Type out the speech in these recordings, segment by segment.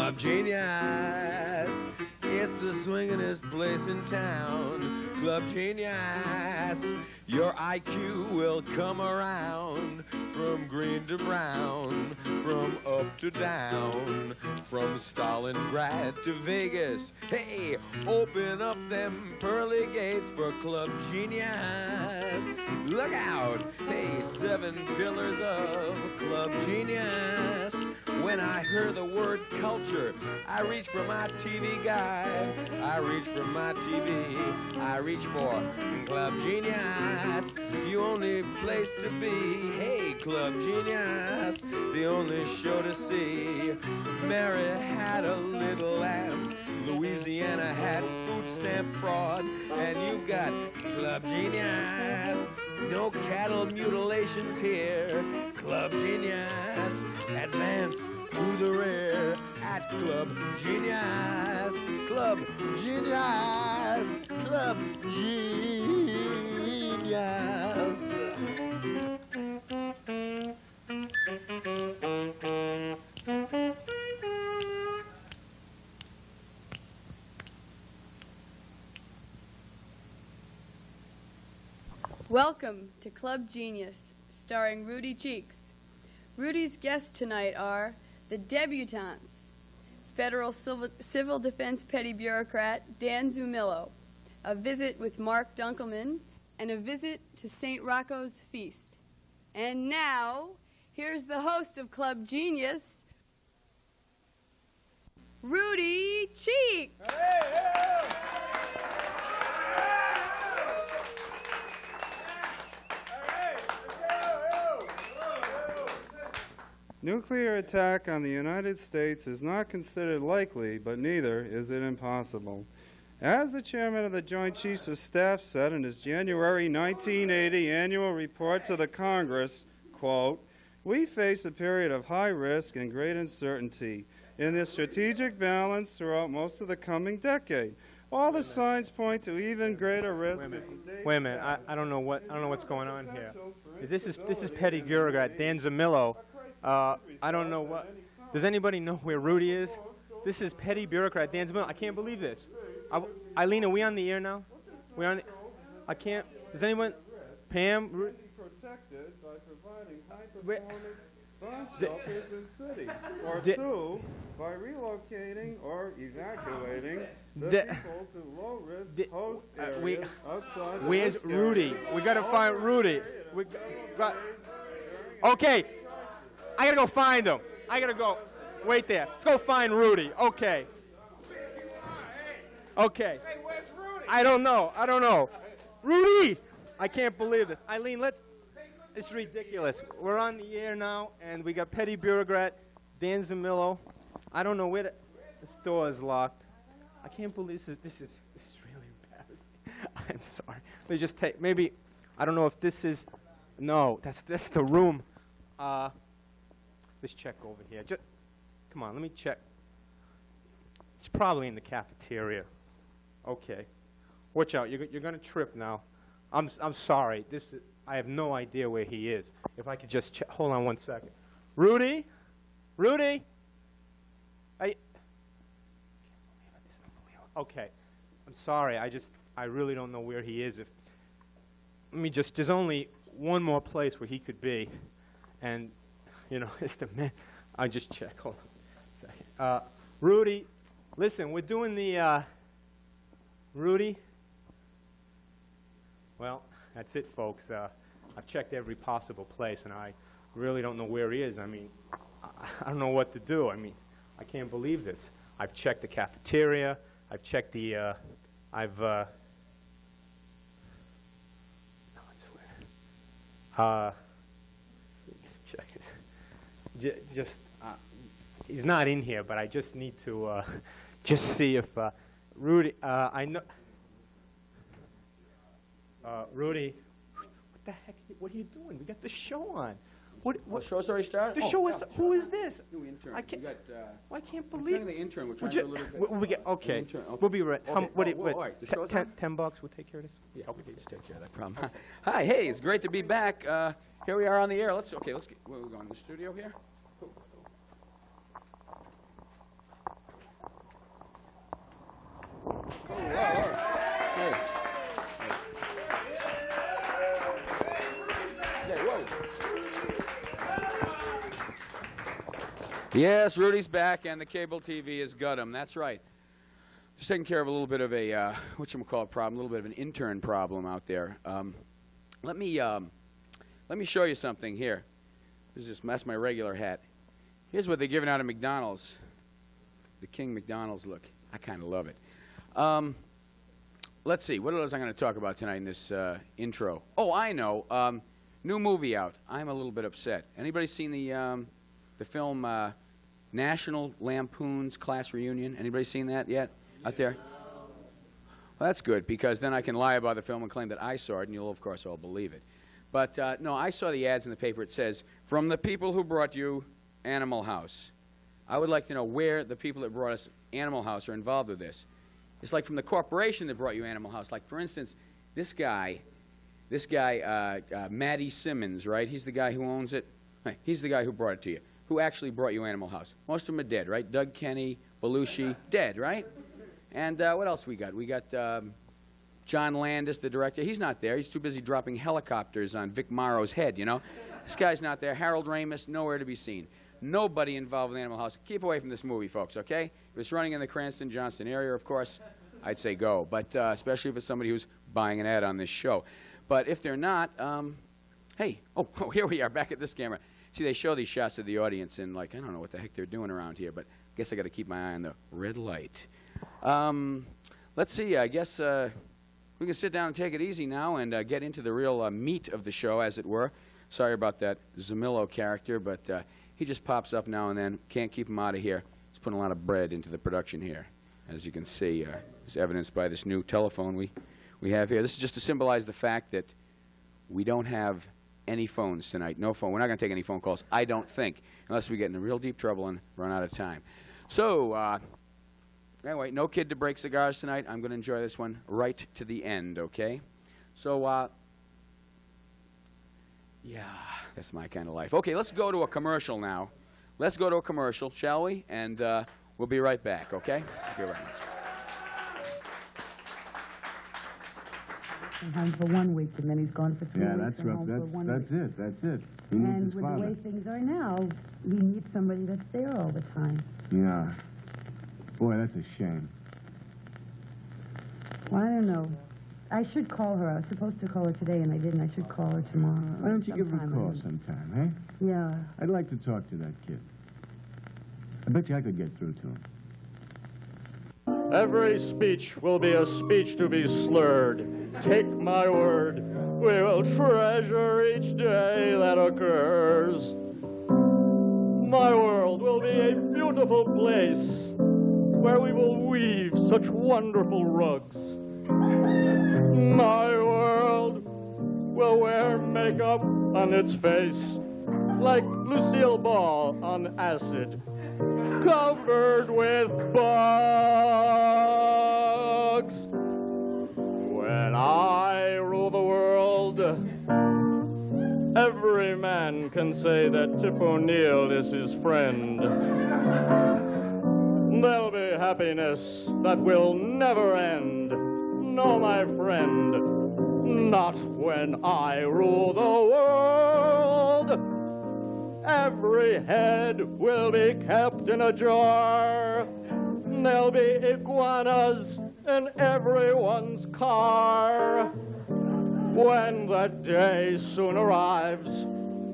Club Genius. It's the swingin'est place in town. Club Genius. Your IQ will come around from green to brown, from up to down, from Stalingrad to Vegas. Hey, open up them pearly gates for Club Genius. Look out! Hey, 7 pillars of Club Genius. When I hear the word culture, I reach for my TV guide. I reach for my TV. I reach for Club Genius. The only place to be. Hey, Club Genius. The only show to see. Mary had a little lamb. Louisiana had food stamp fraud. And you've got Club Genius. No cattle mutilations here. Club Genius. Advance to the rear at Club Genius. Club Genius. Club Genius. Welcome to Club Genius, starring Rudy Cheeks. Rudy's guests tonight are the Debutantes, Federal Civil Defense Petty Bureaucrat Dan Zumillo, a visit with Mark Dunkelman, and a visit to St. Rocco's Feast. And now, here's the host of Club Genius, Rudy Cheeks. Nuclear attack on the United States is not considered likely, but neither is it impossible. As the chairman of the Joint Chiefs of Staff said in his January 1980 annual report to the Congress, quote, "We face a period of high risk and great uncertainty in the strategic balance throughout most of the coming decade. All the signs point to even greater risk." Wait a minute. I don't know what's going on here. This is Petty Bureaucrat Dan Zamillo. I don't know what. Does anybody know where Rudy is? This is Petty Bureaucrat Dan Zamillo. I can't believe this. Eileen, are we on the air now? We on? I can't. Does anyone? Pam? Protected by providing high-performance bomb shelters in cities, or two, by relocating or evacuating the people to low-risk host areas outside the Where's risk Rudy? areas. We gotta find Rudy. Okay, I gotta go find him. I gotta go. Wait there. Let's go find Rudy. Okay. Okay. Hey, where's Rudy? I don't know. Rudy! I can't believe this. Eileen, it's ridiculous. We're on the air now, and we got Petty Bureaucrat Dan Zamillo. I don't know where the store is locked. I can't believe this is really embarrassing. I'm sorry. They just take, maybe, I don't know if this is, no, that's the room. Let's check over here. Just, come on, let me check. It's probably in the cafeteria. Okay. Watch out, you're going to trip now. I'm sorry. I have no idea where he is. If I could just check. Hold on one second. Rudy? Rudy? Okay. I'm sorry. I really don't know where he is. There's only one more place where he could be. And, it's the man. I just check. Hold on a second. Rudy, listen, we're doing the, Rudy? Well, that's it, folks. I've checked every possible place, and I really don't know where he is. I don't know what to do. I can't believe this. I've checked the cafeteria. I've checked the, no, I swear. Just check it. He's not in here, but I just need to, just see if, Rudy, I know. Rudy, what the heck? What are you doing? We got the show on. What The show's already started? The show is. Who is this? New intern. I can't. We got, I can't we're believe. trying the intern. We're trying to do a little bit. We get okay. Intern, okay. We'll be right. Okay. What? All right. The show's on? $10. We'll take care of this. Yeah, we can just take care of that problem. Hi, hey, it's great to be back. Here we are on the air. Let's get. Where are we going? The studio here? Hey. Hey, whoa. Yes, Rudy's back, and the cable TV has got him. That's right. Just taking care of a little bit of a whatchamacallit problem, a little bit of an intern problem out there. Let me show you something here. That's my regular hat. Here's what they're giving out at McDonald's. The King McDonald's look. I kind of love it. Let's see. What else I'm going to talk about tonight in this intro? Oh, I know. New movie out. I'm a little bit upset. Anybody seen the film National Lampoon's Class Reunion? Anybody seen that yet out there? Well, that's good, because then I can lie about the film and claim that I saw it, and you'll, of course, all believe it. But, no, I saw the ads in the paper. It says, from the people who brought you Animal House. I would like to know where the people that brought us Animal House are involved with this. It's like from the corporation that brought you Animal House. Like, for instance, this guy, Matty Simmons, right? He's the guy who owns it. He's the guy who brought it to you, who actually brought you Animal House. Most of them are dead, right? Doug Kenny, Belushi, dead, right? And what else we got? We got John Landis, the director. He's not there. He's too busy dropping helicopters on Vic Morrow's head, you know? This guy's not there. Harold Ramis, nowhere to be seen. Nobody involved with Animal House. Keep away from this movie, folks, okay? If it's running in the Cranston-Johnston area, of course, I'd say go. But especially if it's somebody who's buying an ad on this show. But if they're not, hey, oh, here we are back at this camera. See, they show these shots of the audience, and, like, I don't know what the heck they're doing around here, but I guess I got to keep my eye on the red light. Let's see. I guess we can sit down and take it easy now and get into the real meat of the show, as it were. Sorry about that Zamillo character, but he just pops up now and then. Can't keep him out of here. He's putting a lot of bread into the production here, as you can see. Is evidenced by this new telephone we have here. This is just to symbolize the fact that we don't have any phones tonight. No phone. We're not going to take any phone calls, I don't think, unless we get into real deep trouble and run out of time. So, anyway, no kid to break cigars tonight. I'm going to enjoy this one right to the end, okay? So, yeah, that's my kind of life. Okay, let's go to a commercial now. Let's go to a commercial, shall we? And we'll be right back, okay? Thank you very much. Home for 1 week, and then he's gone for 3 weeks. Yeah, that's rough. That's it. He needs And his with father. the way things are now, he needs somebody that's there all the time. Yeah. Boy, that's a shame. Well, I don't know. I should call her. I was supposed to call her today, and I didn't. I should call her tomorrow. Why don't you give him a sometime. call sometime, eh? Yeah. I'd like to talk to that kid. I bet you I could get through to him. Every speech will be a speech to be slurred. Take my word, we will treasure each day that occurs. My world will be a beautiful place where we will weave such wonderful rugs. My world will wear makeup on its face like Lucille Ball on acid, covered with bugs. When I rule the world, every man can say that Tip O'Neill is his friend. There'll be happiness that will never end. No, my friend, not when I rule the world. Every head will be kept in a jar. There'll be iguanas in everyone's car. When the day soon arrives,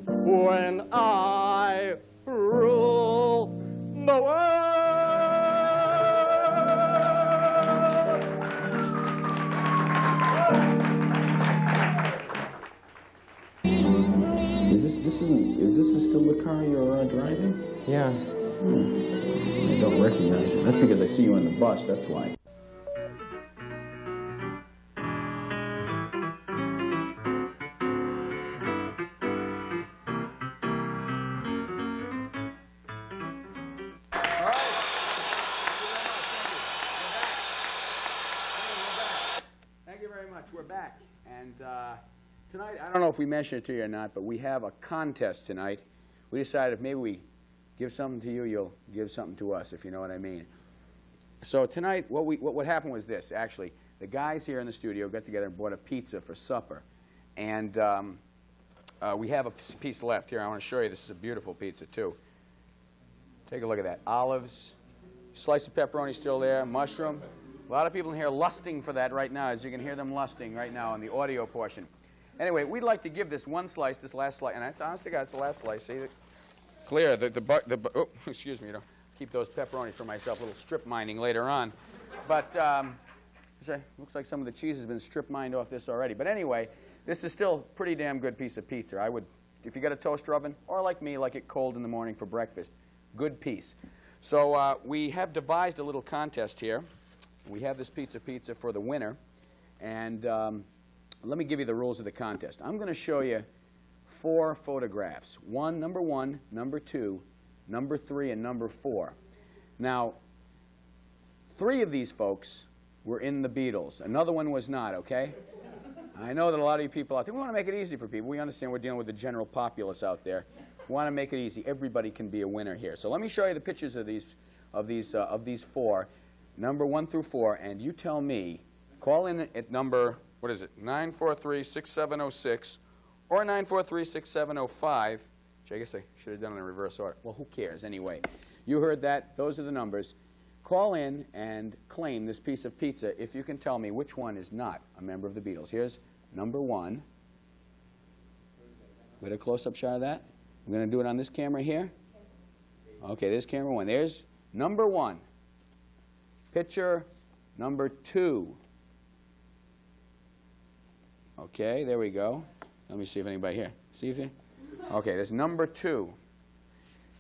when I rule the world. Is this still the car you're driving? Yeah. I don't recognize it. That's because I see you on the bus, that's why. Thank you very much. We're back. And tonight, I don't know if we mentioned it to you or not, but we have a contest tonight. We decided if maybe we give something to you, you'll give something to us, if you know what I mean. So tonight, what happened was this, actually. The guys here in the studio got together and bought a pizza for supper. And we have a piece left here. I want to show you. This is a beautiful pizza, too. Take a look at that. Olives, slice of pepperoni still there, mushroom. A lot of people in here lusting for that right now, as you can hear them lusting right now in the audio portion. Anyway, we'd like to give this one slice, this last slice, and that's, honest to God, it's the last slice. See, clear. Oh, excuse me. Keep those pepperonis for myself. A little strip mining later on. But looks like some of the cheese has been strip mined off this already. But anyway, this is still a pretty damn good piece of pizza. I would, if you got a toaster oven, or like me, like it cold in the morning for breakfast, good piece. So we have devised a little contest here. We have this pizza for the winner. And let me give you the rules of the contest. I'm going to show you 4 photographs. Number 1, number 2, number 3, and number 4. Now, 3 of these folks were in the Beatles. Another one was not, okay? I know that a lot of you people out there, we want to make it easy for people. We understand we're dealing with the general populace out there. We want to make it easy. Everybody can be a winner here. So let me show you the pictures of these 4, number 1 through 4, and you tell me, call in at number, what is it, 943-6706 or 943-6705, which I guess I should have done in reverse order. Well, who cares anyway? You heard that. Those are the numbers. Call in and claim this piece of pizza if you can tell me which one is not a member of the Beatles. Here's number 1. Get a close-up shot of that. I'm going to do it on this camera here. Okay, there's camera 1. There's number 1. Picture number 2. Okay, there we go. Let me see if anybody here. See if you. Okay, there's number 2.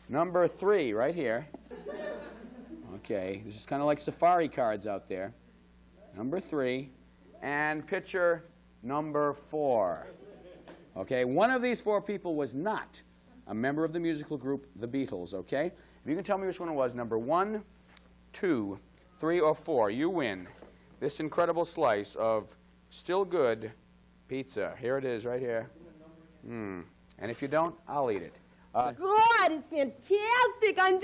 Number 3 right here. Okay, this is kind of like safari cards out there. Number 3. And picture number 4. Okay, one of these 4 people was not a member of the musical group The Beatles, okay? If you can tell me which one it was, number 1, 2, 3, or 4, you win this incredible slice of still good pizza. Here it is, right here. And if you don't, I'll eat it. God, it's fantastic. I'm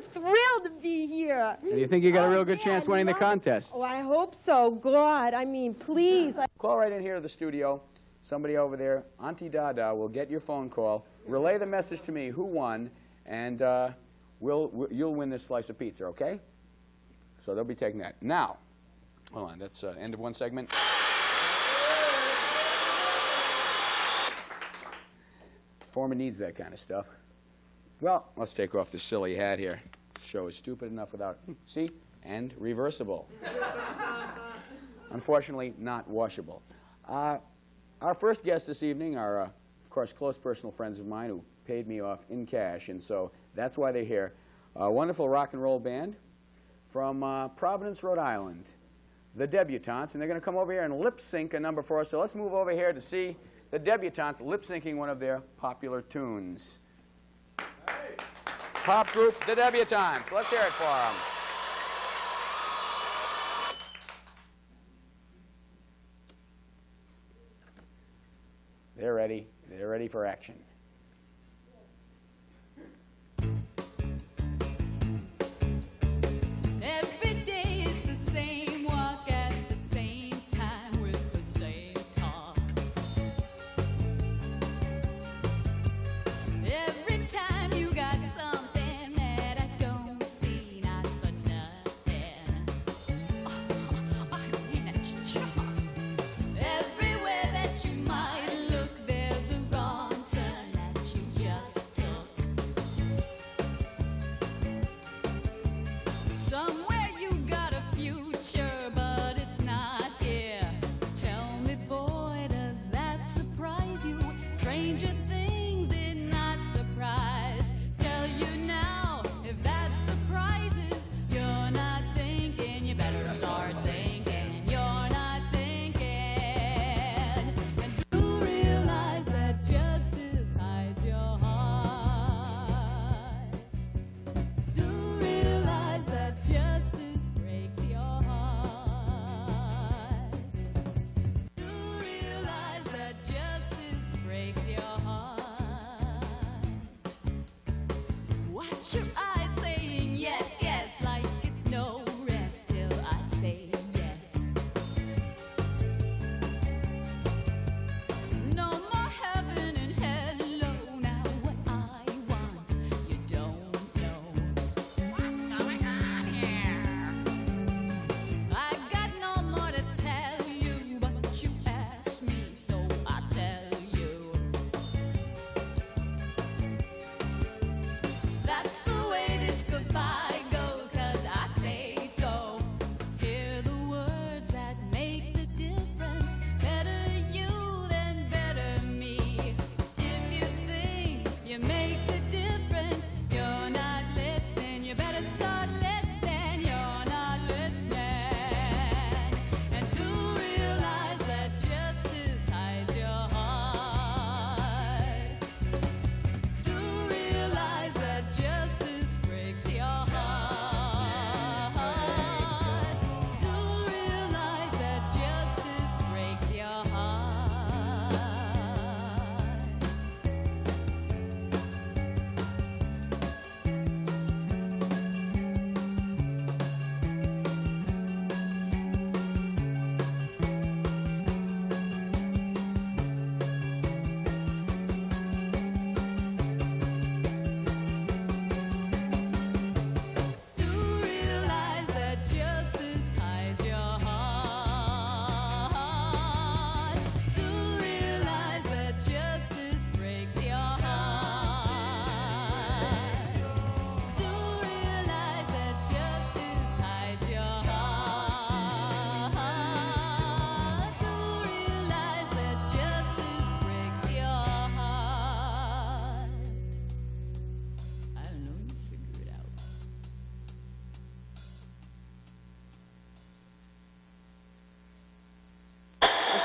thrilled to be here. Do you think you got a real good chance winning the contest? Oh, I hope so. God, I mean, please. Call right in here to the studio. Somebody over there, Auntie Dada, will get your phone call, relay the message to me who won, and you'll win this slice of pizza, okay? So they'll be taking that. Now, hold on, that's end of one segment. Performer needs that kind of stuff. Well, let's take off this silly hat here. This show is stupid enough without, see, and reversible. Unfortunately, not washable. Our first guests this evening are, of course, close personal friends of mine who paid me off in cash, and so that's why they're here. A wonderful rock and roll band from Providence, Rhode Island, the Debutantes, and they're going to come over here and lip-sync a number for us. So let's move over here to see the Debutantes lip-syncing one of their popular tunes. Hey. Pop group, the Debutantes. Let's hear it for them. They're ready. They're ready for action. Every day is the same, walk at the same time with the same talk. Every time you got something that I don't see, not for nothing. I mean, that's just everywhere that you might look, there's a wrong turn.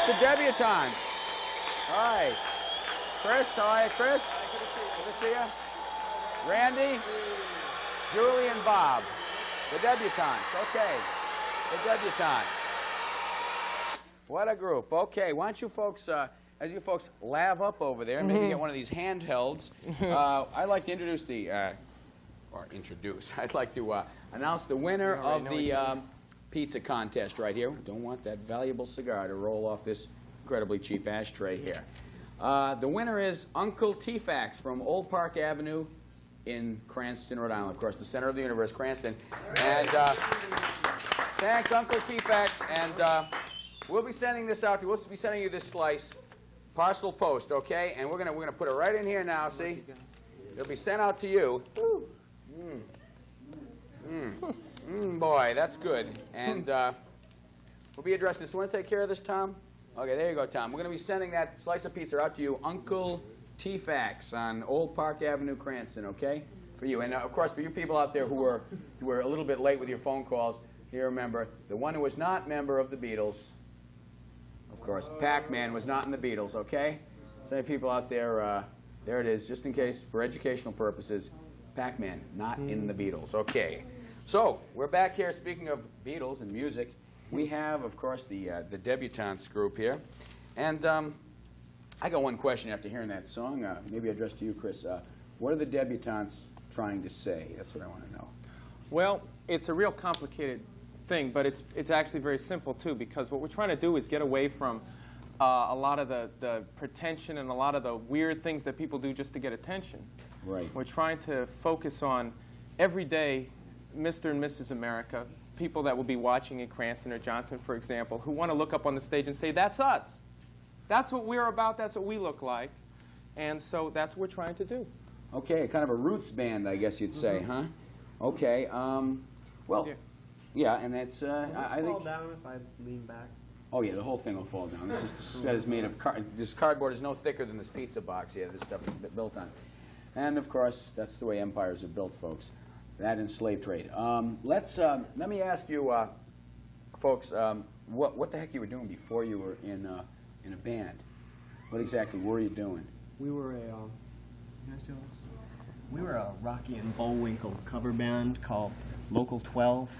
the Debutantes. All right. Chris, how are you, Chris? Good to see you. Randy, Julie, and Bob. The Debutantes. Okay. The Debutantes. What a group. Okay, why don't you folks, as you folks lav up over there, maybe get one of these handhelds. I'd like to introduce I'd like to announce the winner of the pizza contest right here. Don't want that valuable cigar to roll off this incredibly cheap ashtray here. The winner is Uncle T-Fax from Old Park Avenue in Cranston, Rhode Island. Of course, the center of the universe, Cranston. And thanks, Uncle T-Fax. And we'll be sending this out to you. We'll be sending you this slice, parcel post, okay? And we're gonna put it right in here now. See, it'll be sent out to you. Boy, that's good. And we'll be addressing this. You want to take care of this, Tom? Okay, there you go, Tom. We're going to be sending that slice of pizza out to you, Uncle T-Fax on Old Park Avenue, Cranston, okay? For you. And, of course, for you people out there who were a little bit late with your phone calls, you remember, the one who was not member of the Beatles, of course, Pac-Man was not in the Beatles, okay? So many people out there, there it is, just in case, for educational purposes, Pac-Man, not in the Beatles, okay? So, we're back here, speaking of Beatles and music. We have, of course, the Debutantes group here. And I got one question after hearing that song, maybe addressed to you, Chris. What are the Debutantes trying to say? That's what I want to know. Well, it's a real complicated thing, but it's actually very simple, too, because what we're trying to do is get away from a lot of the pretension and a lot of the weird things that people do just to get attention. Right. We're trying to focus on everyday Mr. and Mrs. America, people that will be watching in Cranston or Johnson, for example, who want to look up on the stage and say, that's us. That's what we're about. That's what we look like. And so that's what we're trying to do. Okay, kind of a roots band, I guess you'd say, huh? Okay. Well, yeah, and that's, I think... fall down if I lean back? Oh, yeah, the whole thing will fall down. That is made of this cardboard is no thicker than this pizza box here. This stuff is built on. And, of course, that's the way empires are built, folks. That and slave trade. Let me ask you, folks, what the heck you were doing before you were in a band? What exactly were you doing? We were a Rocky and Bullwinkle cover band called Local 12.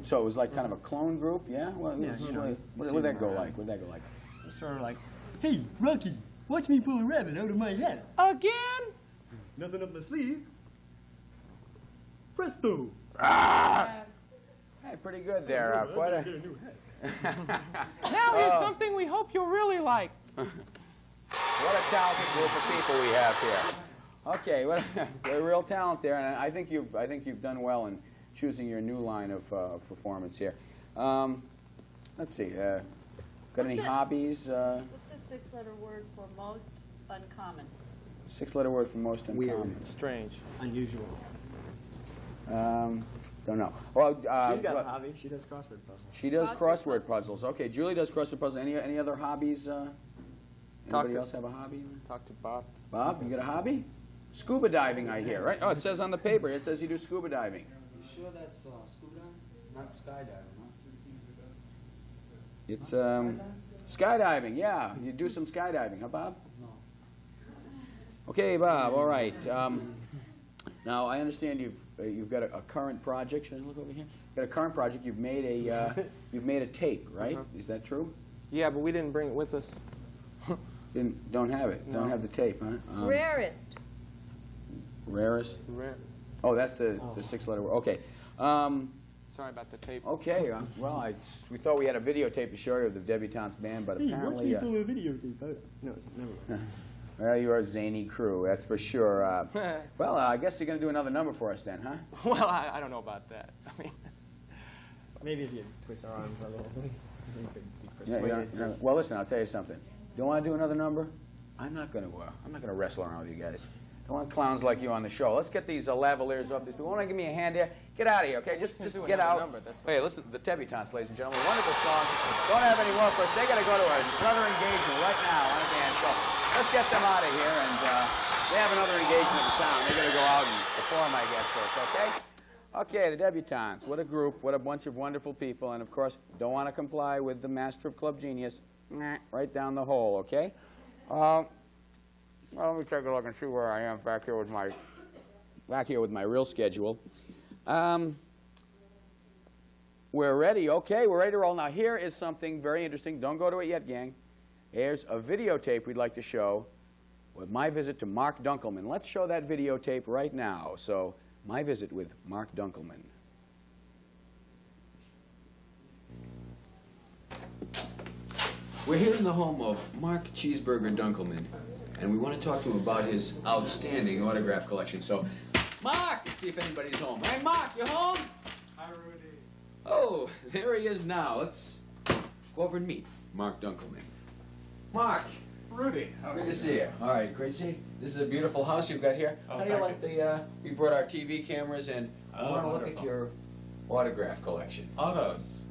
So it was like kind of a clone group, yeah? Well, Yeah, what did that go like? What did that go like? It was sort of like, hey, Rocky, watch me pull a rabbit out of my hat. Again? Nothing up my sleeve. Presto! Hey, pretty good there. Quite a... Now here's something we hope you'll really like. What a talented group of people we have here. Okay, a real talent there, and I think you've done well in choosing your new line of performance here. Let's see. Got any hobbies? What's a six-letter word for most uncommon? Six-letter word for most uncommon. Weird, strange, unusual. Don't know. Well, she's got a hobby. She does crossword puzzles. She does crossword puzzles. Okay, Julie does crossword puzzles. Any other hobbies? Anybody else have a hobby? Talk to Bob. Bob, you got a hobby? Scuba diving, I hear, right? Oh, it says on the paper. It says you do scuba diving. You sure that's scuba diving? It's not skydiving, huh? It's skydiving. Yeah, you do some skydiving, huh, Bob? No. Okay, Bob. All right. Now I understand you've got a current project. Should I look over here? You've got a current project. You've made a tape, right? Is that true? Yeah, but we didn't bring it with us. Don't have it. No. Don't have the tape, huh? Rarest. Rarest. Rare. Oh, that's the six-letter word. Okay. Sorry about the tape. Okay. Well, we thought we had a videotape to show you of the Debutantes band, but apparently. Watch me pull a videotape. No, never mind. Well, you're a zany crew, that's for sure. Well, I guess you're going to do another number for us then, huh? Well, I don't know about that. I mean, maybe if you twist our arms a little, you could be persuaded. Well, listen, I'll tell you something. Don't want to do another number? I'm not going to wrestle around with you guys. Don't want clowns like you on the show. Let's get these lavaliers off these people. Want to give me a hand here? Get out of here, okay? Just get out. Hey, listen to the Debutantes, ladies and gentlemen. Wonderful song. Don't have any more for us. They got to go to another engagement right now on a dance show. Let's get them out of here, and they have another engagement in town. They're going to go out and perform, I guess, for us, okay? Okay, the Debutantes. What a group. What a bunch of wonderful people. And, of course, don't want to comply with the master of club genius. right down the hole, okay? Well, let me take a look and see where I am back here with my real schedule. We're ready. Okay, we're ready to roll. Now, here is something very interesting. Don't go to it yet, gang. Here's a videotape we'd like to show with my visit to Mark Dunkelman. Let's show that videotape right now. So, my visit with Mark Dunkelman. We're here in the home of Mark Cheeseburger Dunkelman, and we want to talk to him about his outstanding autograph collection. So, Mark, let's see if anybody's home. Hey, Mark, you home? Hi, Rudy. Oh, there he is now. Let's go over and meet Mark Dunkelman. Mark. Rudy. Good to see you. All right, great to see you. This is a beautiful house you've got here. Oh, How do you like we brought our TV cameras and we want to look at your autograph collection. Autographs.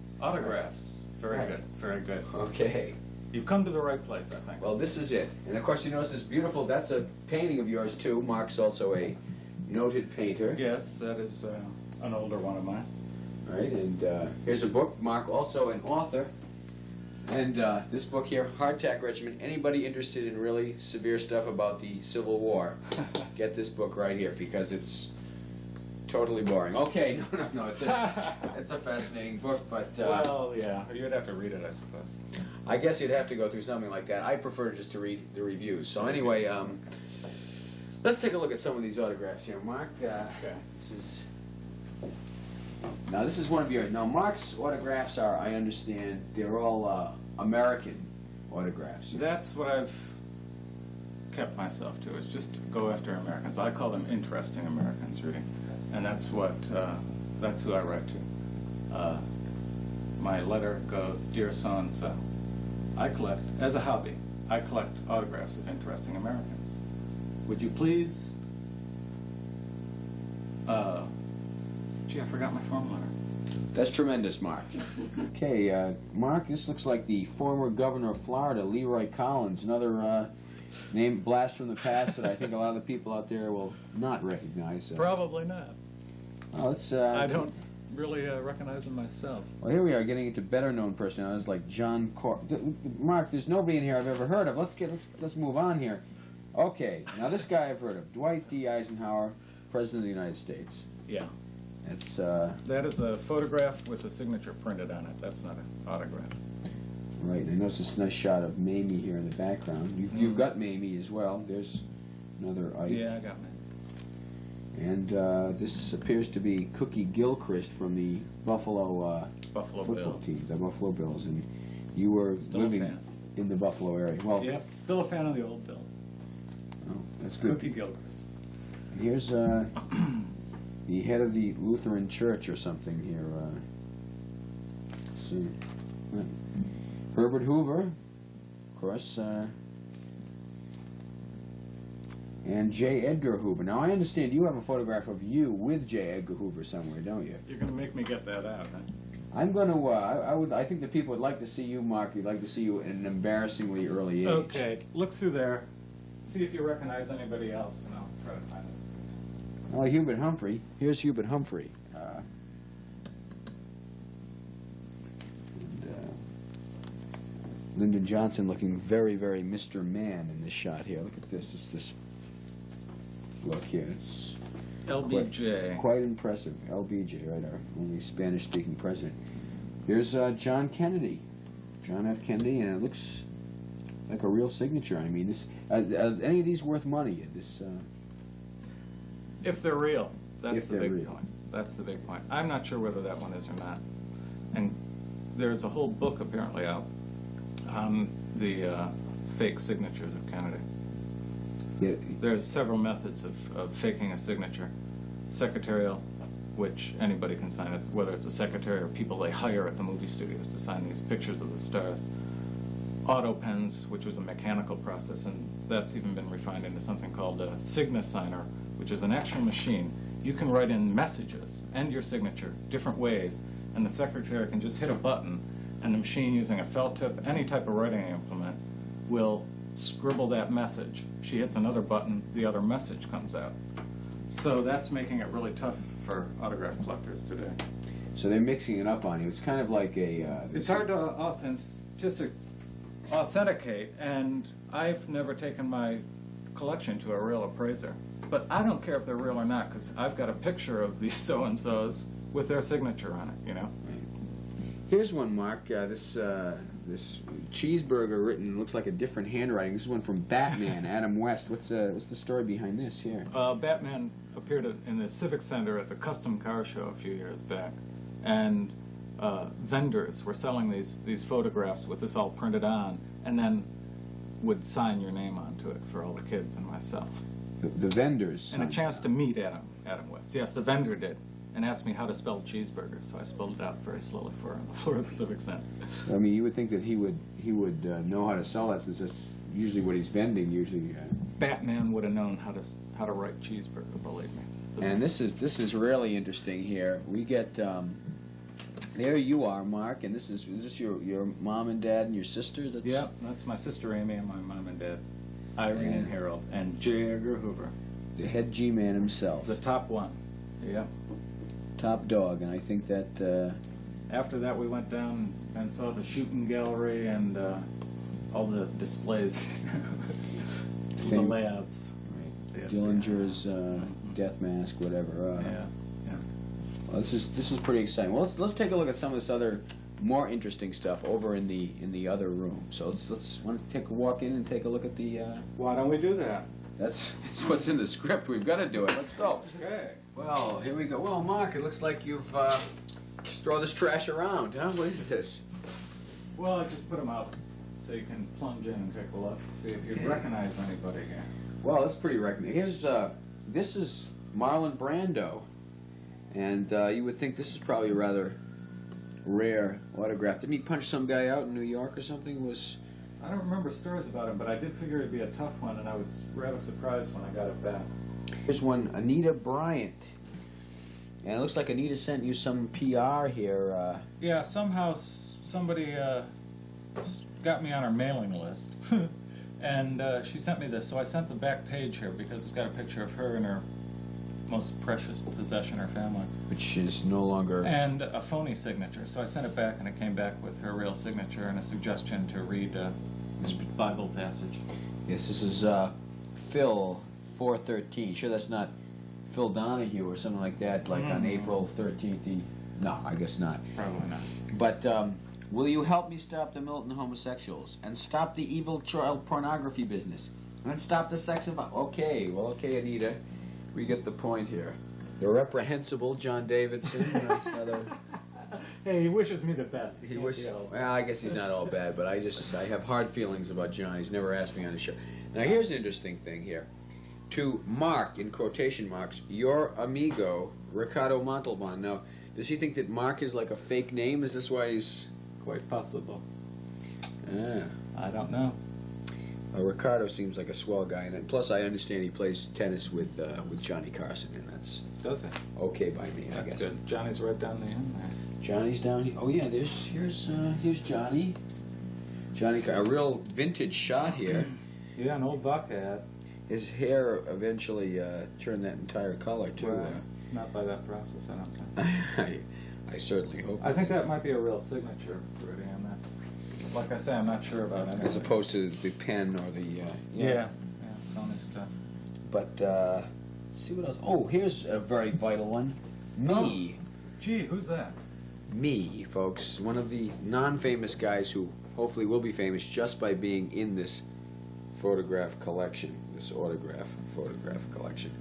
Very Right. good, very good. Okay. You've come to the right place, I think. Well, this is it. And of course, you notice this beautiful, that's a painting of yours too. Mark's also a noted painter. Yes, that is an older one of mine. All right, and here's a book. Mark, also an author. And this book here, Hardtack Regiment. Anybody interested in really severe stuff about the Civil War, get this book right here because it's totally boring. Okay, no, it's a fascinating book, but... well, yeah, you'd have to read it, I suppose. I guess you'd have to go through something like that. I prefer just to read the reviews. So anyway, let's take a look at some of these autographs here. Mark, Okay. This is one of your... Now, Mark's autographs are, I understand, they're all American autographs. That's what I've kept myself to, is just to go after Americans. I call them interesting Americans, Rudy. And that's who I write to. My letter goes, Dear so-and-so, I collect, as a hobby, I collect autographs of interesting Americans. Would you please, gee, I forgot my form letter. That's tremendous, Mark. Okay, Mark, this looks like the former governor of Florida, Leroy Collins, another name blast from the past that I think a lot of the people out there will not recognize. Probably not. Well, let's... I don't really recognize him myself. Well, here we are getting into better-known personalities like John Mark, there's nobody in here I've ever heard of. Let's move on here. Okay, now this guy I've heard of, Dwight D. Eisenhower, President of the United States. Yeah. It's That is a photograph with a signature printed on it. That's not an autograph. right. And I notice this nice shot of Mamie here in the background. You've got Mamie as well. There's another Ike. Yeah, I got Mamie. And this appears to be Cookie Gilchrist from the Buffalo football Bills. team, the Buffalo Bills, and you were Still a living fan. in the Buffalo area. Well, Yep, still a fan of the old Bills. oh, that's good. Cookie Gilchrist. And here's the head of the Lutheran Church or something here. Let's see. Herbert Hoover, of course, and J. Edgar Hoover. Now, I understand you have a photograph of you with J. Edgar Hoover somewhere, don't you? You're going to make me get that out, huh? I'm going to, I think the people would like to see you, Mark. They'd like to see you at an embarrassingly early age. Okay, look through there. See if you recognize anybody else, and I'll try to find it. Oh, Hubert Humphrey. Here's Hubert Humphrey. Lyndon Johnson looking very, very Mr. Man in this shot here. Look at this. It's this look here. It's LBJ. quite impressive. LBJ, right, our only Spanish-speaking president. Here's John Kennedy. John F. Kennedy, and it looks like a real signature. I mean, this any of these worth money? This If they're real, that's If the they're big real. point. That's the big point. I'm not sure whether that one is or not. And there's a whole book apparently out on the fake signatures of Kennedy. Yeah. There's several methods of faking a signature. Secretarial, which anybody can sign it, whether it's a secretary or people they hire at the movie studios to sign these pictures of the stars. Auto pens, which was a mechanical process, and that's even been refined into something called a Signa signer, which is an actual machine. You can write in messages and your signature different ways, and the secretary can just hit a button, and the machine, using a felt tip, any type of writing implement, will scribble that message. She hits another button, the other message comes out. So that's making it really tough for autograph collectors today. So they're mixing it up on you. It's kind of like a... It's hard to authenticate, and I've never taken my collection to a real appraiser. But I don't care if they're real or not, because I've got a picture of these so-and-sos with their signature on it, you know? Here's one, Mark. This cheeseburger written looks like a different handwriting. This is one from Batman, Adam West. What's the story behind this here? Batman appeared in the Civic Center at the Custom Car Show a few years back, and vendors were selling these photographs with this all printed on, and then would sign your name onto it for all the kids and myself. The vendors. And a chance to meet Adam West. Yes, the vendor did, and asked me how to spell cheeseburger, so I spelled it out very slowly for her on the floor of the Civic Center. I mean, you would think that he would know how to sell that, since that's usually what he's vending. Usually, Batman would have known how to write cheeseburger. Believe me. And this is really interesting here. We get there you are, Mark, and is this your mom and dad and your sister? Yeah, that's my sister Amy and my mom and dad, Irene and Harold, and J. Edgar Hoover, the head G-man himself, the top one. Yeah. Top dog, and I think that after that we went down and saw the shooting gallery and all the displays, the labs, right. Dillinger's death mask, whatever. Yeah. Well, this is pretty exciting. Well, let's take a look at some of this other more interesting stuff over in the other room. So let's want to take a walk in and take a look at the. Why don't we do that? That's what's in the script. We've got to do it. Let's go. Okay. Well, here we go. Well, Mark, it looks like you've just throw this trash around, huh? What is this? Well, I just put them out so you can plunge in and take a look, see if you recognize anybody here. Well, that's pretty recognizable. Here's this is Marlon Brando, and you would think this is probably a rather rare autograph. Didn't he punch some guy out in New York or something? I don't remember stories about him, but I did figure it'd be a tough one, and I was rather surprised when I got it back. Here's one, Anita Bryant. And it looks like Anita sent you some PR here. Yeah, somehow somebody got me on her mailing list. And she sent me this, so I sent the back page here because it's got a picture of her and her most precious possession, her family. Which is no longer... And a phony signature. So I sent it back, and it came back with her real signature and a suggestion to read this Bible passage. Yes, this is Phil 413. Sure that's not Phil Donahue or something like that, like on April 13th. No, I guess not. Probably not. But will you help me stop the militant homosexuals and stop the evil child pornography business and stop the sex and okay, well, okay, Anita, we get the point here. The reprehensible John Davidson. That's another. Hey, he wishes me the best. He wishes. Well, I guess he's not all bad, but I have hard feelings about John. He's never asked me on his show. Now, here's an interesting thing here. To Mark, in quotation marks, your amigo, Riccardo Montalban. Now, does he think that Mark is like a fake name? Is this why he's... Quite possible. Ah. I don't know. Riccardo seems like a swell guy, and plus I understand he plays tennis with Johnny Carson, and that's... Does it? Okay by me, I guess. That's good. Johnny's right down the end there. Johnny's down here. Oh yeah, here's Johnny. A real vintage shot here. Yeah, an old buck hat. His hair eventually turned that entire color too. Right. Not by that process, I don't think. I certainly hope. I think that might be a real signature, Rudy, on that. Like I say, I'm not sure about anything. As opposed to the pen or the... Yeah, phony stuff. But, let's see what else. Oh, here's a very vital one. Me. Oh, gee, who's that? Me, folks. One of the non-famous guys who hopefully will be famous just by being in this photograph collection, this autograph photograph collection.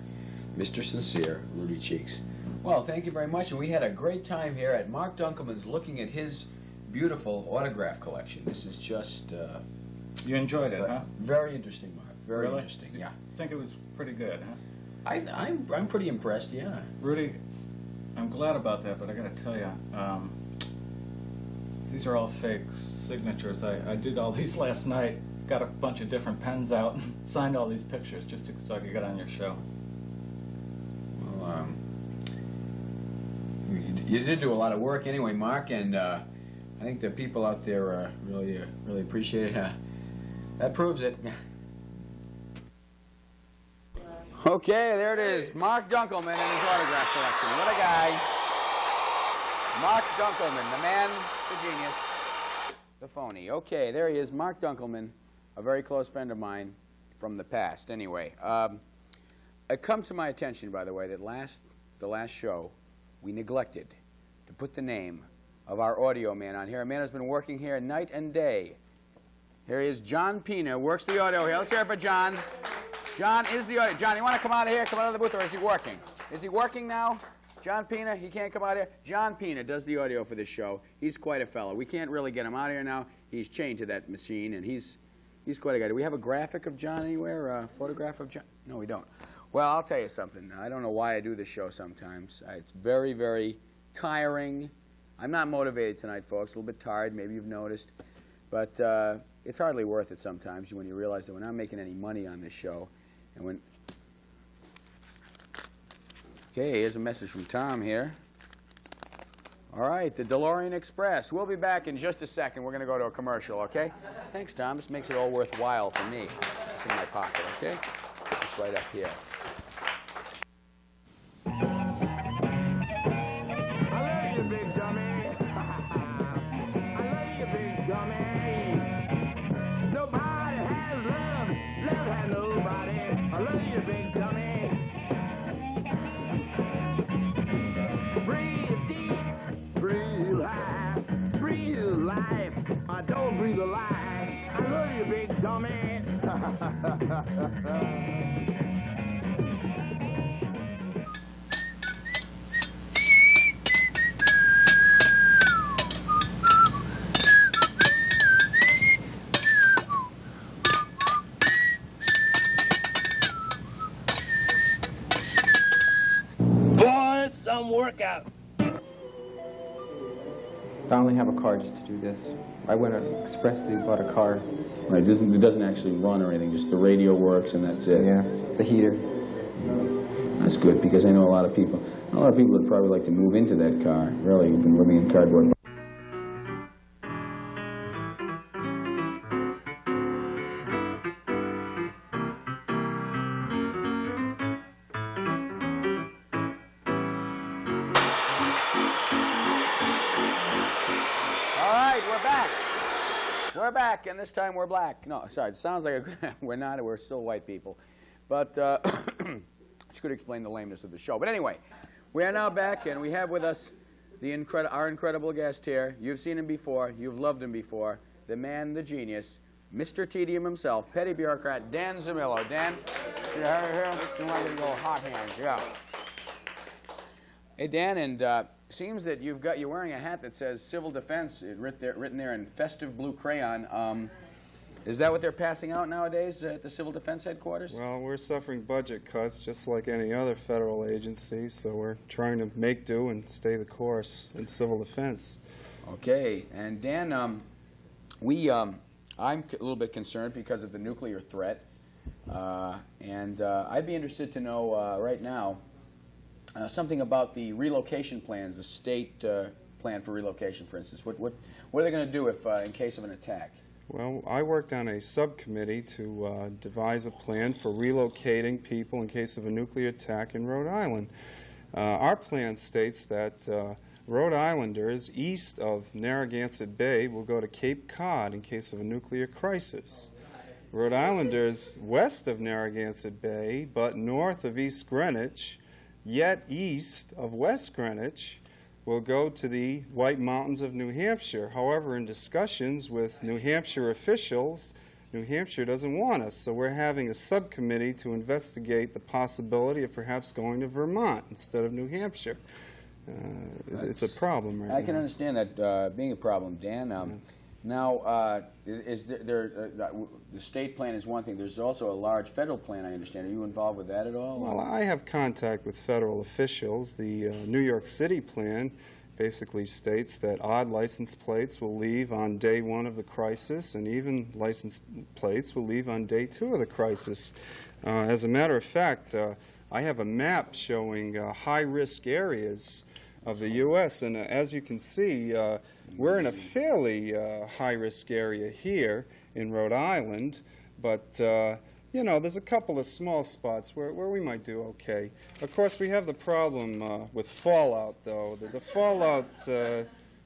Mr. Sincere, Rudy Cheeks. Well, thank you very much, and we had a great time here at Mark Dunkelman's looking at his beautiful autograph collection. This is just... you enjoyed it, huh? Very interesting, Mark. Very really? Interesting, yeah. I think it was pretty good, huh? I'm pretty impressed, yeah. Rudy, I'm glad about that, but I got to tell you, these are all fake signatures. I did all these last night, got a bunch of different pens out, and signed all these pictures just so I could get on your show. Well, you did do a lot of work anyway, Mark, and I think the people out there really appreciate it. That proves it. Okay, there it is. Mark Dunkelman and his autograph collection. What a guy. Mark Dunkelman, the man, the genius. The phony. Okay, there he is, Mark Dunkelman, a very close friend of mine from the past. Anyway, it comes to my attention, by the way, that the last show, we neglected to put the name of our audio man on here. A man who's been working here night and day. Here he is, John Pena, works the audio here. Let's hear it for John. John is the audio. John, you want to come out of here, come out of the booth, or is he working? Is he working now? John Pena, he can't come out here? John Pena does the audio for this show. He's quite a fellow. We can't really get him out of here now. He's chained to that machine, and he's quite a guy. Do we have a graphic of John anywhere, a photograph of John? No, we don't. Well, I'll tell you something. I don't know why I do this show sometimes. It's very, very tiring. I'm not motivated tonight, folks. A little bit tired, maybe you've noticed. But it's hardly worth it sometimes when you realize that we're not making any money on this show. And when... Okay, here's a message from Tom here. All right, the DeLorean Express. We'll be back in just a second. We're going to go to a commercial, okay? Thanks, Tom. This makes it all worthwhile for me. It's in my pocket, okay? Just right up here. Don't breathe a lie. I love you, big dummy. Boy, some workout. I only have a car just to do this. I went and expressly bought a car. Right, it doesn't actually run or anything, just the radio works and that's it. Yeah, the heater. That's good, because I know a lot of people would probably like to move into that car, really, who've been living in cardboard. We're back, and this time we're black. No, sorry, it sounds like we're not. We're still white people. But which could explain the lameness of the show. But anyway, we are now back, and we have with us our incredible guest here. You've seen him before. You've loved him before. The man, the genius, Mr. Tedium himself, petty bureaucrat, Dan Zamillo. Dan, you have here? You want to go hot hands? Yeah. Hey, Dan, and seems that you're wearing a hat that says Civil Defense written there in festive blue crayon. Is that what they're passing out nowadays at the Civil Defense headquarters? Well, we're suffering budget cuts just like any other federal agency, so we're trying to make do and stay the course in civil defense. Okay, and Dan, I'm a little bit concerned because of the nuclear threat, and I'd be interested to know right now something about the relocation plans, the state plan for relocation, for instance. What are they going to do if in case of an attack? Well, I worked on a subcommittee to devise a plan for relocating people in case of a nuclear attack in Rhode Island. Our plan states that Rhode Islanders east of Narragansett Bay will go to Cape Cod in case of a nuclear crisis. Rhode Islanders west of Narragansett Bay, but north of East Greenwich, yet east of West Greenwich, will go to the White Mountains of New Hampshire. However, in discussions with New Hampshire officials, New Hampshire doesn't want us, so we're having a subcommittee to investigate the possibility of perhaps going to Vermont instead of New Hampshire. It's a problem right now. I can understand that being a problem, Dan. Now, the state plan is one thing. There's also a large federal plan, I understand. Are you involved with that at all? Well, I have contact with federal officials. The New York City plan basically states that odd license plates will leave on day one of the crisis, and even license plates will leave on day two of the crisis. As a matter of fact, I have a map showing high-risk areas of the U.S., and as you can see, we're in a fairly high-risk area here in Rhode Island, but you know, there's a couple of small spots where we might do okay. Of course, we have the problem with fallout, though. The fallout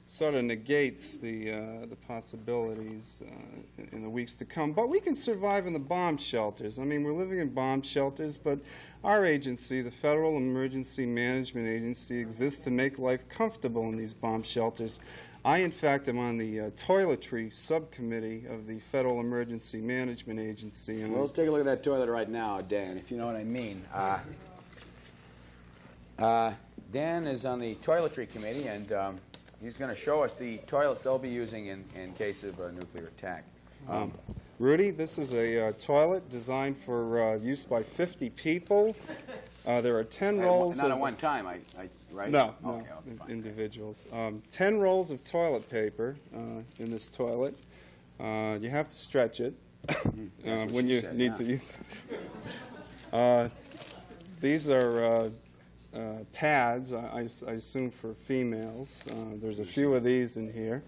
sort of negates the possibilities in the weeks to come. But we can survive in the bomb shelters. I mean, we're living in bomb shelters, but our agency, the Federal Emergency Management Agency, exists to make life comfortable in these bomb shelters. I, in fact, am on the toiletry subcommittee of the Federal Emergency Management Agency. And well, let's take a look at that toilet right now, Dan, if you know what I mean. Dan is on the toiletry committee, and he's going to show us the toilets they'll be using in case of a nuclear attack. Rudy, this is a toilet designed for use by 50 people. There are 10 rolls. Not at one time, right? No, okay, individuals. 10 rolls of toilet paper in this toilet. You have to stretch it when you need to use it. These are pads, I assume, for females. There's a few of these in here.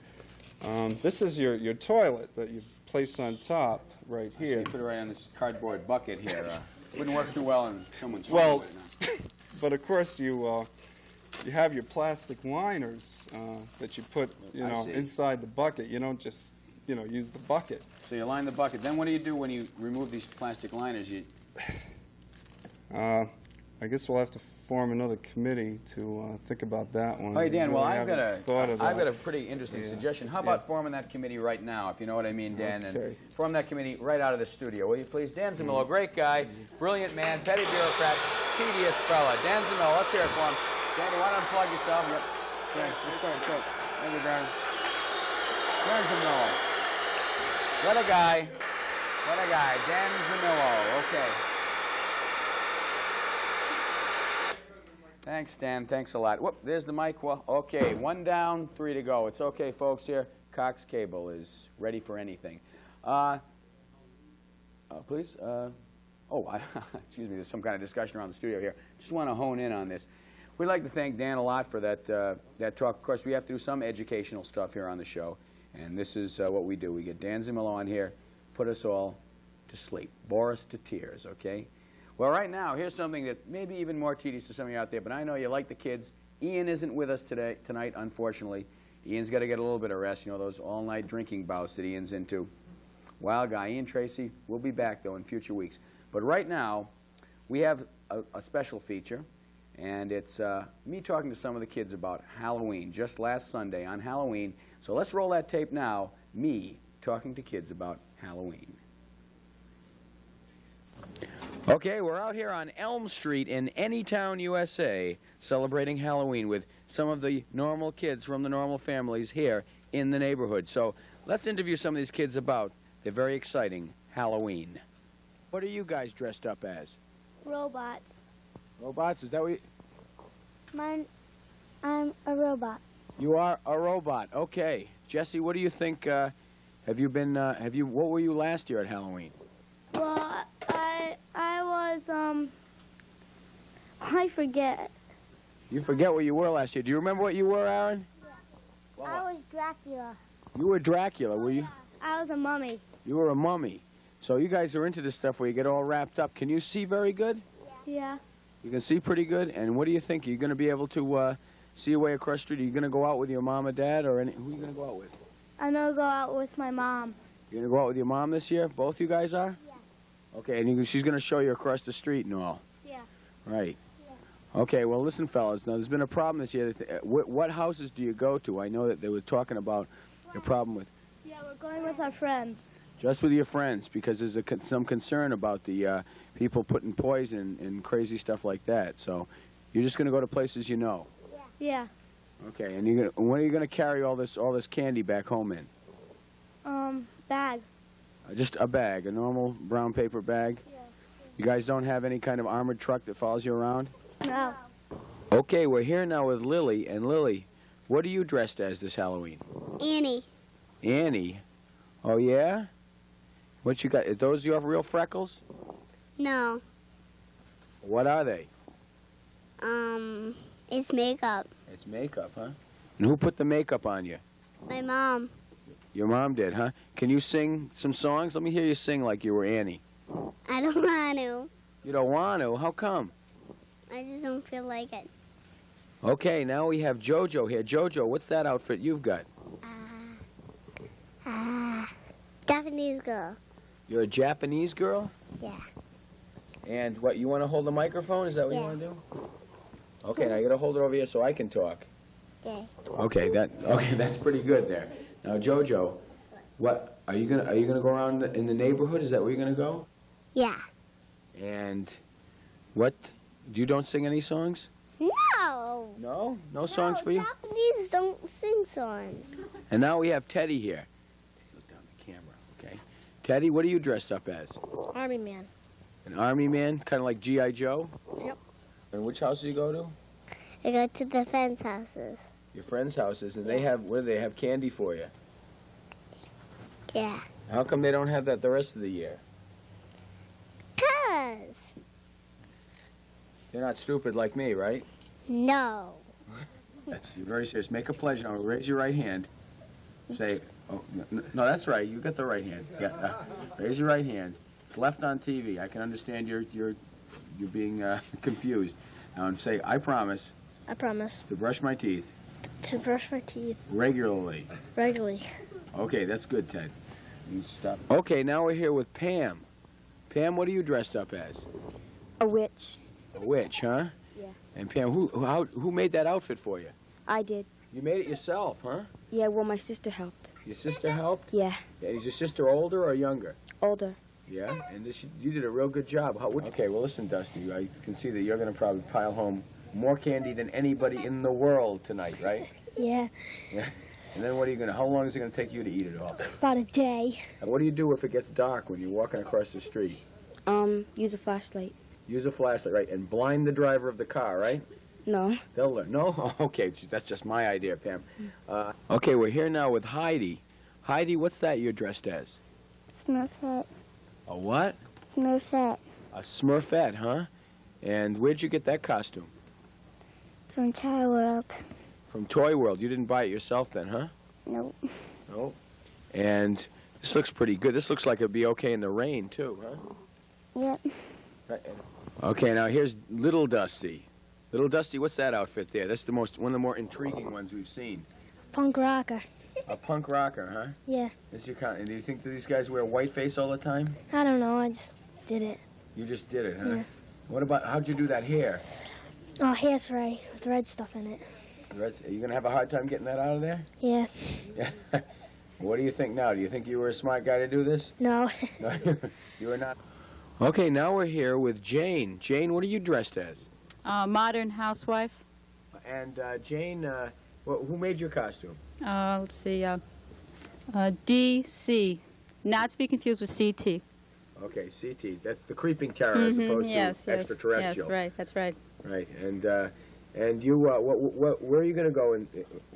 This is your toilet that you place on top right here. So you put it right on this cardboard bucket here. Wouldn't work too well in someone's home well, right now. But of course you have your plastic liners that you put inside the bucket. You don't just use the bucket. So you line the bucket. Then what do you do when you remove these plastic liners? I guess we'll have to form another committee to think about that one. All right, Dan. Really Well, I've got a pretty interesting Yeah. suggestion. How about forming that committee right now, if you know what I mean, Dan? Okay. And form that committee right out of the studio, will you please? Dan Zamillo, great guy, brilliant man, petty bureaucrat, tedious fella. Dan Zamillo, let's hear it for him. Dan, you want to unplug yourself? Yep. Okay, let's go. Thank you, Dan. Dan Zamillo. What a guy. Dan Zamillo. Okay. Thanks, Dan. Thanks a lot. Whoop, there's the mic. Well, okay, 1 down, 3 to go. It's okay, folks, here. Cox Cable is ready for anything. Please? Excuse me, there's some kind of discussion around the studio here. Just want to hone in on this. We'd like to thank Dan a lot for that talk. Of course, we have to do some educational stuff here on the show, and this is what we do. We get Dan Zamillo on here, put us all to sleep, bore us to tears, okay? Well, right now, here's something that may be even more tedious to some of you out there, but I know you like the kids. Ian isn't with us tonight, unfortunately. Ian's got to get a little bit of rest, those all-night drinking bouts that Ian's into. Wild guy. Ian Tracy will be back, though, in future weeks. But right now, we have a special feature, and it's me talking to some of the kids about Halloween, just last Sunday on Halloween. So let's roll that tape now, me talking to kids about Halloween. Okay, we're out here on Elm Street in Anytown, USA, celebrating Halloween with some of the normal kids from the normal families here in the neighborhood. So let's interview some of these kids about their very exciting Halloween. What are you guys dressed up as? Robots. Robots? Is that what I'm a robot. You are a robot. Okay. Jesse, what do you think? What were you last year at Halloween? Well, I was, I forget. You forget what you were last year. Do you remember what you were, Aaron? Yeah. I was Dracula. You were Dracula, were you? I was a mummy. You were a mummy. So you guys are into this stuff where you get all wrapped up. Can you see very good? Yeah. You can see pretty good? And what do you think? Are you going to be able to see your way across the street? Are you going to go out with your mom or dad? Or who are you going to go out with? I'm going to go out with my mom. You're going to go out with your mom this year? Both you guys are? Yeah. Okay, and she's going to show you across the street and all? Yeah. Right. Yeah. Okay, well, listen, fellas. Now, there's been a problem this year. What houses do you go to? I know that they were talking about the problem with... Yeah, we're going with our friends. Just with your friends, because there's some concern about the people putting poison and crazy stuff like that. So you're just going to go to places you know? Yeah. Okay, and when are you going to carry all this candy back home in? Bag. Just a bag, a normal brown paper bag? Yeah. You guys don't have any kind of armored truck that follows you around? No. Okay, we're here now with Lily. And Lily, what are you dressed as this Halloween? Annie. Annie? Oh, yeah? What you got? Are those your real freckles? No. What are they? It's makeup. It's makeup, huh? And who put the makeup on you? My mom. Your mom did, huh? Can you sing some songs? Let me hear you sing like you were Annie. I don't want to. You don't want to? How come? I just don't feel like it. Okay, now we have JoJo here. JoJo, what's that outfit you've got? Japanese girl. You're a Japanese girl? Yeah. And what, you want to hold the microphone? Is that what you Yeah. want to do? Okay, now you got to hold it over here so I can talk. Yeah. Okay, that's pretty good there. Now, JoJo, what are you gonna go around in the neighborhood? Is that where you're gonna go? Yeah. And what? You don't sing any songs? No. No? No songs for you? Japanese don't sing songs. And now we have Teddy here. Look down the camera, okay? Teddy, what are you dressed up as? Army man. An army man, kind of like G.I. Joe? Yep. And which house do you go to? I go to the fence houses. Your friends' houses, and they have, what do they have, candy for you? Yeah. How come they don't have that the rest of the year? 'Cause. They're not stupid like me, right? No. That's you're very serious. Make a pledge now. Raise your right hand. Say, oh, no, that's right. You got the right hand. Yeah. Raise your right hand. It's left on TV. I can understand you're being confused. Now, and say, I promise. I promise. To brush my teeth. To brush my teeth. Regularly. Regularly. Okay, that's good, Ted. You stop. Okay, now we're here with Pam. Pam, what are you dressed up as? A witch. A witch, huh? Yeah. And Pam, who made that outfit for you? I did. You made it yourself, huh? Yeah, well, my sister helped. Your sister helped? Yeah. Yeah. Is your sister older or younger? Older. Yeah, and you did a real good job. Okay, well, listen, Dusty, I can see that you're going to probably pile home more candy than anybody in the world tonight, right? Yeah. Yeah. And then how long is it going to take you to eat it all? About a day. And what do you do if it gets dark when you're walking across the street? Use a flashlight. Use a flashlight, right? And blind the driver of the car, right? No. They'll learn. No? Okay, that's just my idea, Pam. Okay, we're here now with Heidi. Heidi, what's that you're dressed as? Smurfette. A what? Smurfette. A Smurfette, huh? And where'd you get that costume? From Toy World. From Toy World. You didn't buy it yourself then, huh? Nope. Nope. And this looks pretty good. This looks like it'd be okay in the rain, too, huh? Yep. Right. Okay, now here's Little Dusty. Little Dusty, what's that outfit there? That's one of the more intriguing ones we've seen. Punk rocker. A punk rocker, huh? Yeah. That's your kind. And do you think that these guys wear whiteface all the time? I don't know. I just did it. You just did it, huh? Yeah. What about, how'd you do that hair? Oh, hairspray with red stuff in it. Are you going to have a hard time getting that out of there? Yeah. Yeah. What do you think now? Do you think you were a smart guy to do this? No. No, you were not. Okay, now we're here with Jane. Jane, what are you dressed as? Modern housewife. And Jane, who made your costume? Let's see. DC. Not to be confused with CT. Okay, CT. That's the creeping terror as opposed to extraterrestrial. Yes, right. That's right. Right. And you, where are you going to go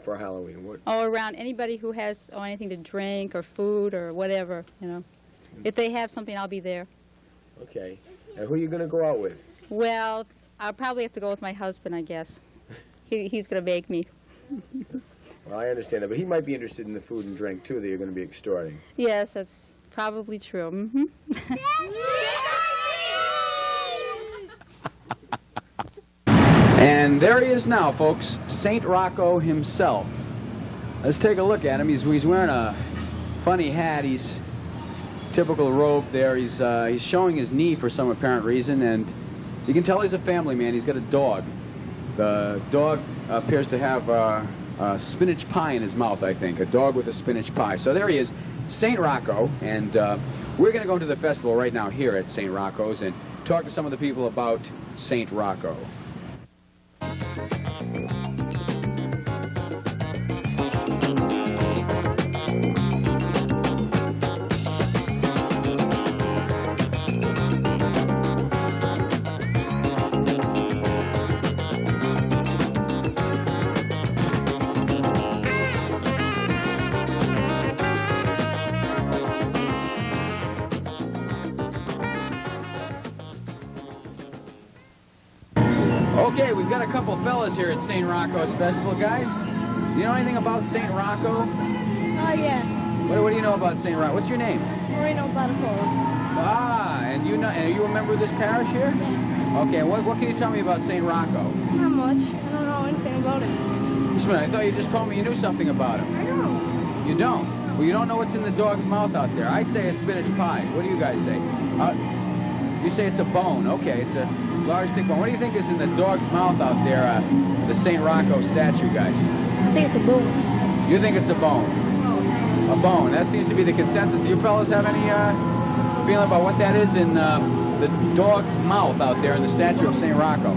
for Halloween? Around anybody who has anything to drink or food or whatever, you know. If they have something, I'll be there. Okay. And who are you going to go out with? Well, I'll probably have to go with my husband, I guess. He's going to make me. Well, I understand that, but he might be interested in the food and drink, too, that you're going to be extorting. Yes, that's probably true. Mm-hmm. And there he is now, folks, St. Rocco himself. Let's take a look at him. He's wearing a funny hat. He's typical robe there. He's showing his knee for some apparent reason, and you can tell he's a family man. He's got a dog. The dog appears to have a spinach pie in his mouth, I think. A dog with a spinach pie. So there he is, St. Rocco, and we're going to go to the festival right now here at St. Rocco's and talk to some of the people about St. Rocco. Okay, we've got a couple fellas here at St. Rocco's Festival. Guys, do you know anything about St. Rocco? Yes. What do you know about St. Rocco? What's your name? Marino Batacola. And you know, and are you a member of this parish here? Okay, what can you tell me about St. Rocco? Not much. I don't know anything about it. Just a minute, I thought you just told me you knew something about him. I don't. You don't? Well, you don't know what's in the dog's mouth out there. I say a spinach pie. What do you guys say? You say it's a bone. Okay, it's a large, thick bone. What do you think is in the dog's mouth out there, the St. Rocco statue, guys? I think it's a bone. You think it's a bone? A bone. That seems to be the consensus. You fellas have any feeling about what that is in the dog's mouth out there in the statue of St. Rocco?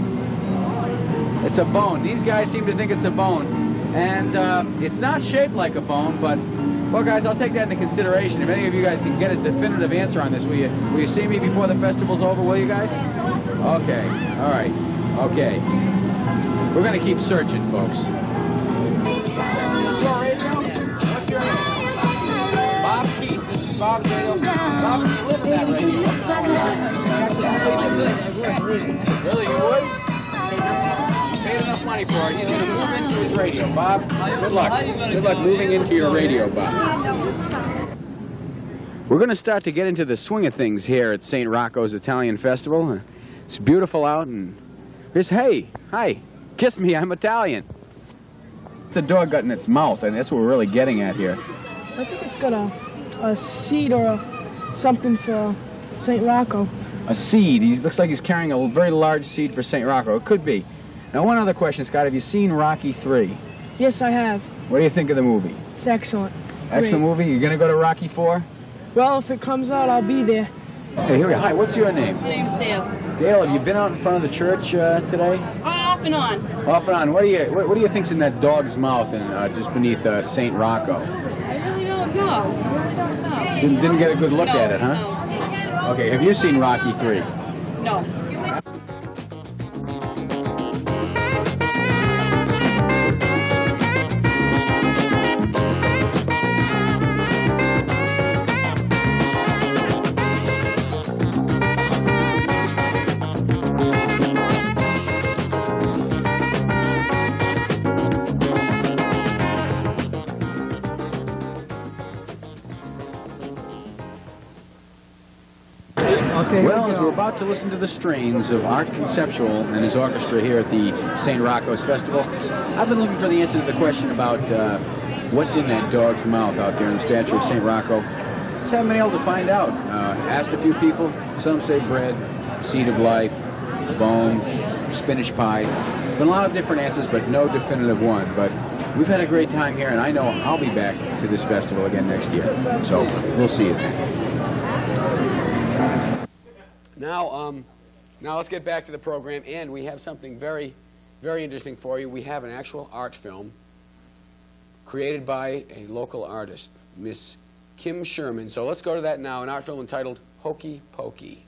It's a bone. These guys seem to think it's a bone. And it's not shaped like a bone, but, well, guys, I'll take that into consideration. If any of you guys can get a definitive answer on this, will you see me before the festival's over, will you guys? Okay. All right. Okay. We're going to keep searching, folks. Bob Keith. This is Bob's radio. Bob, you live in that radio. Really, you would? Paid enough money for it. He's going to move into his radio. Bob, good luck. Good luck moving into your radio, Bob. We're going to start to get into the swing of things here at St. Rocco's Italian Festival. It's beautiful out, and here's, hey, hi, kiss me, I'm Italian. The dog got in its mouth, and that's what we're really getting at here. I think it's got a seed or something for St. Rocco. A seed. He looks like he's carrying a very large seed for St. Rocco. It could be. Now, one other question, Scott. Have you seen Rocky III? Yes, I have. What do you think of the movie? It's excellent. Excellent movie? You going to go to Rocky IV? Well, if it comes out, I'll be there. Hey, here we go. Hi, what's your name? My name's Dale. Dale, have you been out in front of the church today? Off and on. Off and on. What do you think's in that dog's mouth and just beneath St. Rocco? I really don't know. I really don't know. Didn't get a good look at it, huh? No. Okay, have you seen Rocky III? No. Well, as we're about to listen to the strains of Art Conceptual and his orchestra here at the St. Rocco's Festival, I've been looking for the answer to the question about what's in that dog's mouth out there in the statue of St. Rocco. Just haven't been able to find out. Asked a few people. Some say bread, seed of life, bone, spinach pie. There's been a lot of different answers, but no definitive one. But we've had a great time here, and I know I'll be back to this festival again next year. So we'll see you then. Now let's get back to the program, and we have something very, very interesting for you. We have an actual art film created by a local artist, Miss Kim Sherman. So let's go to that now, an art film entitled Hokey Pokey.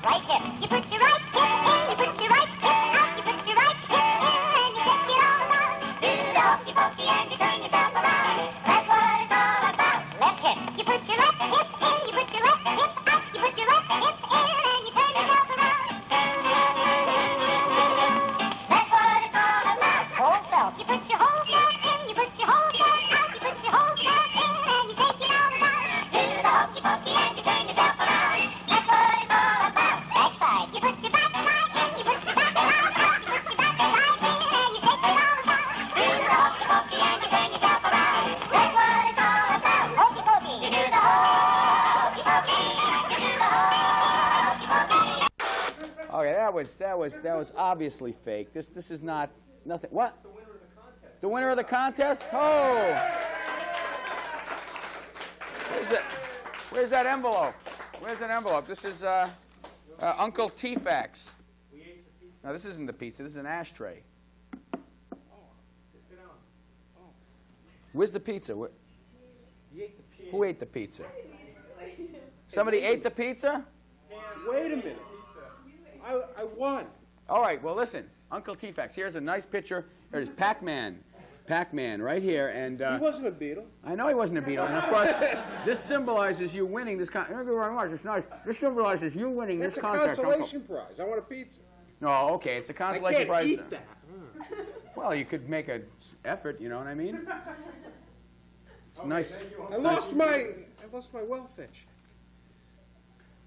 Right hip. You put your right hip in, you put your right hip out, you put your right hip in, and you take it all around. Do the hokey pokey and you turn yourself around. That's what it's all about. Left hip. You put your left hip in, you put your left hip out, you put your left hip in, and you turn yourself around. That's what it's all about. Whole self. You put your whole self in, you put your whole self out, you put your whole self in, and you take it all around. Do the hokey pokey and you turn yourself around. That's what it's all about. Backside. You put your back side in, you put your back side out, you put your back side in, and you take it all around. Do the hokey pokey and you turn yourself around. That's what it's all about. Hokey pokey. You do the hokey pokey. You do the hokey pokey. Okay, that was obviously fake. This is not nothing. What? The winner of the contest? Oh! Where's that envelope? Where's that envelope? This is Uncle T-Fax. No, this isn't the pizza. This is an ashtray. Where's the pizza? Who ate the pizza? Somebody ate the pizza? Wait a minute. I won. All right, well, listen. Uncle T-Fax, here's a nice picture. Here it is, Pac-Man. Pac-Man right here. And He wasn't a beetle. I know he wasn't a beetle. And, of course, this symbolizes you winning this contest. Thank you very much. It's nice. This symbolizes you winning this contest. It's a consolation prize. I want a pizza. No, okay, it's a consolation prize. I can't eat that. Well, you could make an effort, you know what I mean? It's nice. I lost my welfare check.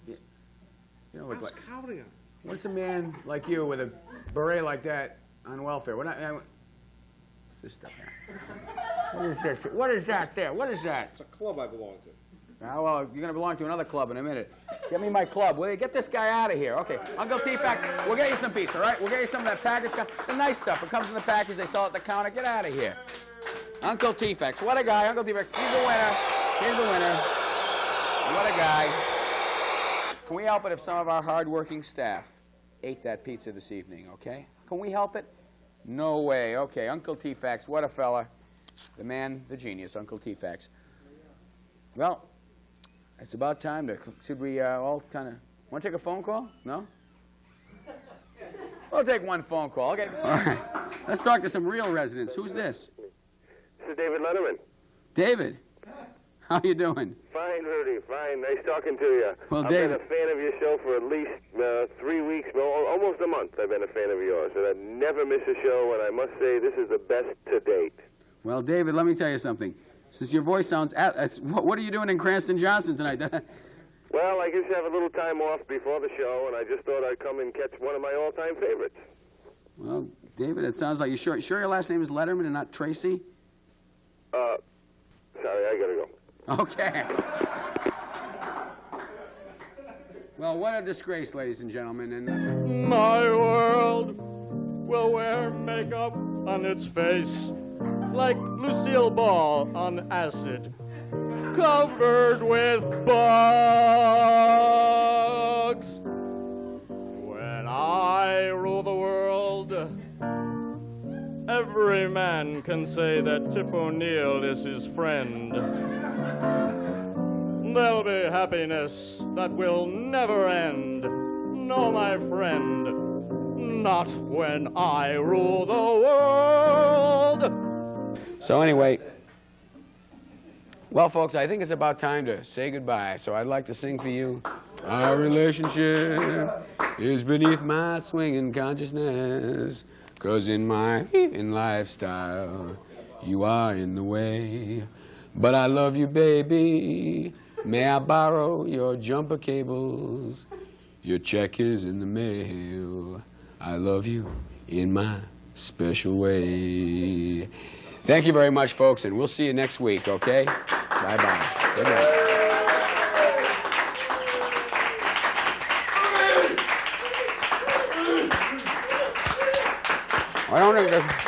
You know, I look was like, counting on it. what's a man like you with a beret like that on welfare? What's this stuff now? What is this? What is that there? What is that? It's a club I belong to. Ah, well, you're going to belong to another club in a minute. Get me my club, will you? Get this guy out of here. Okay, Uncle T-Fac, we'll get you some pizza, all right? We'll get you some of that package. The nice stuff. It comes in the package. They sell it at the counter. Get out of here. Uncle T-Fax. What a guy. Uncle T-Fax. He's a winner. He's a winner. What a guy. Can we help it if some of our hard-working staff ate that pizza this evening, okay? Can we help it? No way. Okay, Uncle T-Fax, what a fella. The man, the genius, Uncle T-Fax. Well, it's about time to, should we all kind of, want to take a phone call? No? We'll take one phone call, okay? All right. Let's talk to some real residents. Who's this? This is David Letterman. David. How you doing? Fine, Rudy. Fine. Nice talking to you. Well, I've David. been a fan of your show for at least 3 weeks, almost a month. I've been a fan of yours, and I never miss a show. And I must say, this is the best to date. Well, David, let me tell you something. Since your voice sounds, what are you doing in Cranston Johnson tonight? Well, I just have a little time off before the show, and I just thought I'd come and catch one of my all-time favorites. Well, David, it sounds like you sure your last name is Letterman and not Tracy? Sorry, I gotta go. Okay. Well, what a disgrace, ladies and gentlemen. And my world will wear makeup on its face like Lucille Ball on acid, covered with bugs. When I rule the world, every man can say that Tip O'Neill is his friend. There'll be happiness that will never end. No, my friend, not when I rule the world. So anyway, well, folks, I think it's about time to say goodbye. So I'd like to sing for you. Our relationship is beneath my swinging consciousness, 'cause in my lifestyle, you are in the way. But I love you, baby. May I borrow your jumper cables? Your check is in the mail. I love you in my special way. Thank you very much, folks, and we'll see you next week, okay? Bye-bye. Good night. I don't think that...